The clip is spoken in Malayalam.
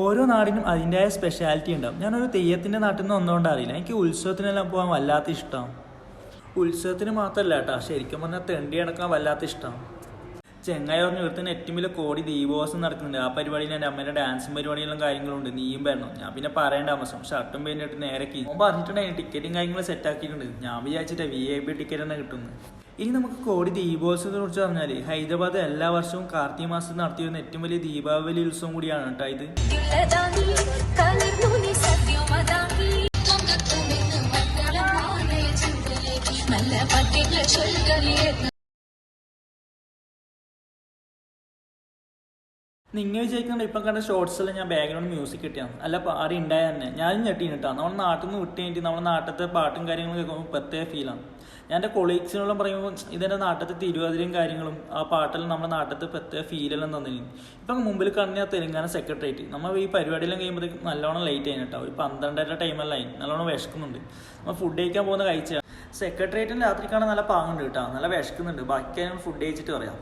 ഓരോ നാടിനും അതിൻ്റെതായ സ്പെഷ്യാലിറ്റി ഉണ്ടാവും. ഞാനൊരു തെയ്യത്തിൻ്റെ നാട്ടിൽ നിന്ന് ഒന്നുകൊണ്ട് അറിയില്ല. എനിക്ക് ഉത്സവത്തിനെല്ലാം പോകാൻ വല്ലാത്ത ഇഷ്ടം. ഉത്സവത്തിന് മാത്രമല്ല കേട്ടോ, ശരിക്കും പറഞ്ഞാൽ തെണ്ടി അടക്കാൻ വല്ലാത്ത ഇഷ്ടം. ചെങ്ങായി പറഞ്ഞ ഇവിടുത്തെ ഏറ്റവും വലിയ കോടി ദീപോത്സവം നടക്കുന്നുണ്ട്. ആ പരിപാടിയിൽ എൻ്റെ അമ്മേൻ്റെ ഡാൻസും പരിപാടികളും കാര്യങ്ങളുണ്ട്. നീയും വരണം. ഞാൻ പിന്നെ പറയേണ്ട താമസം ഷർട്ടും പെയിൻ്റിട്ട് നേരെ ഓൻ പറഞ്ഞിട്ടുണ്ടെങ്കിൽ ടിക്കറ്റും കാര്യങ്ങളും സെറ്റ് ആക്കിയിട്ടുണ്ട്. ഞാൻ വിചാരിച്ചിട്ട് VIP ടിക്കറ്റ് തന്നെ കിട്ടുന്നു. ഇനി നമുക്ക് കോടി ദീപോത്സവത്തെ കുറിച്ച് പറഞ്ഞാൽ ഹൈദരാബാദ് എല്ലാ വർഷവും കാർത്തിക മാസത്തിൽ നടത്തിയിരുന്ന ഏറ്റവും വലിയ ദീപാവലി ഉത്സവം കൂടിയാണ് കേട്ടോ ഇത്. നിങ്ങൾ വിചാരിക്കുന്നുണ്ട് ഇപ്പം കണ്ട ഷോർട്സിൽ ഞാൻ ബാക്ക്ഗ്രൗണ്ട് മ്യൂസിക് കിട്ടിയാണ്. അല്ല പാടി ഉണ്ടായ തന്നെ ഞാനും ഞെട്ടിട്ടാണ്. നമ്മുടെ നാട്ടിൽ നിന്ന് വിട്ട് കഴിഞ്ഞിട്ട് നമ്മുടെ നാട്ടിലത്തെ പാട്ടും കാര്യങ്ങളും കേൾക്കുമ്പോൾ പ്രത്യേക ഫീലാണ്. ഞാൻ എൻ്റെ കൊളീഗ്സിനോടും പറയുമ്പോൾ ഇതെൻ്റെ നാട്ടിലത്തെ തിരുവാതിരയും കാര്യങ്ങളും ആ പാട്ടെല്ലാം നമ്മുടെ നാട്ടിലത്തെ പ്രത്യേക ഫീലെല്ലാം തന്നിരുന്നു. ഇപ്പം മുമ്പിൽ കാണുന്ന തെലുങ്കാന സെക്രട്ടേറിയറ്റ് നമ്മൾ ഈ പരിപാടിയെല്ലാം കഴിയുമ്പോഴത്തേക്കും നല്ലോണം ലേറ്റ് ആയി കേട്ടോ. ഒരു 12:30 ടൈമെല്ലാം ആയി. നല്ലോണം വിശക്കുന്നുണ്ട്. നമ്മൾ ഫുഡ് കഴിക്കാൻ പോകുന്ന കഴിച്ചാൽ സെക്രട്ടേറിയറ്റിന് രാത്രി കാണാൻ നല്ല പാങ്ങുണ്ട് കേട്ടോ. നല്ല വിശക്കുന്നുണ്ട്. ബാക്കി ഫുഡ് കഴിച്ചിട്ട് പറയാം.